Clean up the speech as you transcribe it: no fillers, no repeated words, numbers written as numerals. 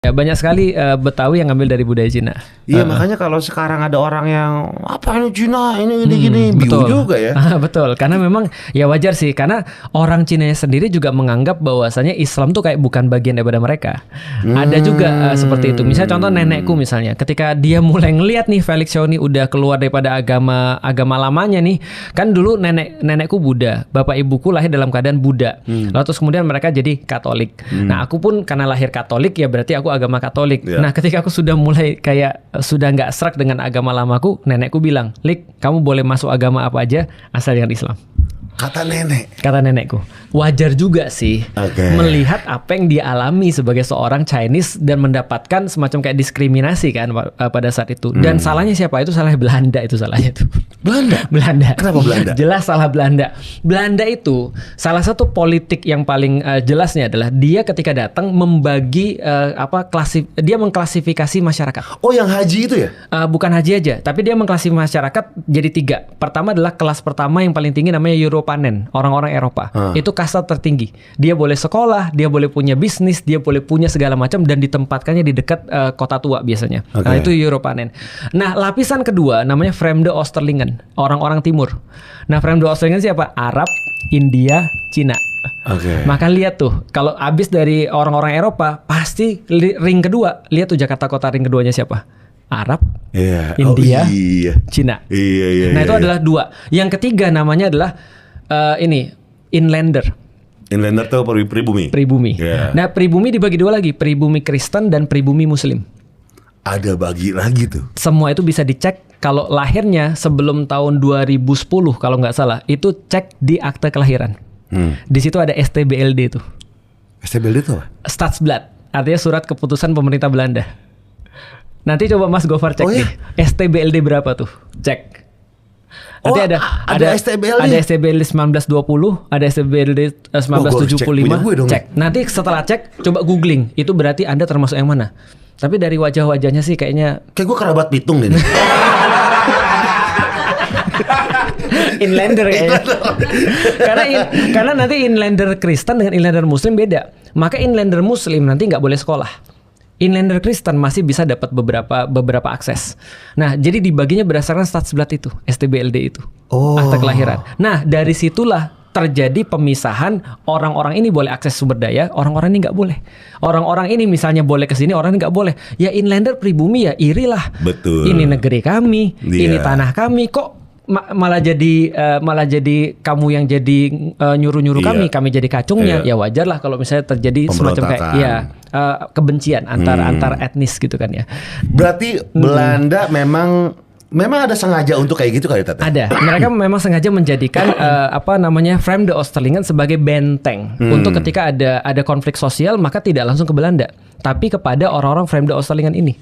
Ya, banyak sekali Betawi yang ngambil dari budaya Cina. Iya, makanya kalau sekarang ada orang yang apa ini Cina, ini gini, bingung juga ya. Betul, karena memang ya wajar sih, karena orang Cina sendiri juga menganggap bahwasanya Islam tuh kayak bukan bagian daripada mereka. Ada juga seperti itu. Misalnya contoh nenekku misalnya, ketika dia mulai ngelihat nih Felix Xiao nih udah keluar daripada agama lamanya nih, kan dulu nenekku Buddha, bapak ibuku lahir dalam keadaan Buddha. Lalu terus kemudian mereka jadi Katolik. Nah, aku pun karena lahir Katolik ya berarti aku agama Katolik. Nah, ketika aku sudah mulai kayak sudah nggak serak dengan agama lamaku, nenekku bilang, "Lik, kamu boleh masuk agama apa aja asal dengan Islam." Kata nenek. Kata nenekku. Wajar juga sih melihat apa yang dia alami sebagai seorang Chinese dan mendapatkan semacam kayak diskriminasi kan pada saat itu. Dan salahnya siapa? Itu salah Belanda, itu salahnya tuh. Belanda. Kenapa Belanda? Jelas salah Belanda. Belanda itu salah satu politik yang paling jelasnya adalah dia ketika datang membagi dia mengklasifikasi masyarakat. Oh, yang haji itu ya? Bukan haji aja, tapi dia mengklasifikasi masyarakat jadi 3. Pertama adalah kelas pertama yang paling tinggi namanya Europanen, orang-orang Eropa. Itu kasta tertinggi. Dia boleh sekolah, dia boleh punya bisnis, dia boleh punya segala macam dan ditempatkannya di dekat kota tua biasanya. Nah, itu Europanen. Nah, lapisan kedua namanya Vreemde Oosterlingen, orang-orang timur. Nah, Vreemde Oosterlingen siapa? Arab, India, Cina. Maka lihat tuh, kalau abis dari orang-orang Eropa, pasti ring kedua. Lihat tuh Jakarta kota ring keduanya siapa? Arab, India, Cina. Nah, itu adalah 2. Yang ketiga namanya adalah inlander. Inlander tuh pribumi. Nah, pribumi dibagi 2 lagi, pribumi Kristen dan pribumi Muslim. Ada bagi lagi tuh. Semua itu bisa dicek kalau lahirnya sebelum tahun 2010 kalau nggak salah, itu cek di akte kelahiran. Di situ ada STBLD tuh. STBLD itu apa? Stadsblad, artinya surat keputusan pemerintah Belanda. Nanti coba Mas Gofar cek nih, STBLD berapa tuh? Cek. Nanti ada STBLD. Ada STBLD 1920, ada STBLD 1975. Cek. Nanti setelah cek, coba googling. Itu berarti Anda termasuk yang mana? Tapi dari wajah-wajahnya sih kayaknya kayak gue kerabat Pitung deh. Inlander kayaknya. Karena nanti inlander Kristen dengan inlander Muslim beda. Maka inlander Muslim nanti nggak boleh sekolah. Inlander Kristen masih bisa dapat beberapa akses. Nah, jadi dibaginya berdasarkan stadsblad itu, STBLD itu, akte kelahiran. Nah, dari situlah terjadi pemisahan, orang-orang ini boleh akses sumber daya, orang-orang ini nggak boleh. Orang-orang ini misalnya boleh ke sini, orang ini nggak boleh. Ya inlander pribumi ya irilah. Betul. Ini negeri kami, ini tanah kami, kok malah jadi kamu yang jadi nyuruh-nyuruh kami jadi kacungnya. Ya wajar lah kalau misalnya terjadi semacam kayak kebencian antar etnis gitu kan ya. Berarti Belanda memang ada sengaja untuk kayak gitu kali Tata? Ada. Mereka memang sengaja menjadikan Vreemde Oosterlingen sebagai benteng untuk ketika ada konflik sosial maka tidak langsung ke Belanda, tapi kepada orang-orang Vreemde Oosterlingen ini.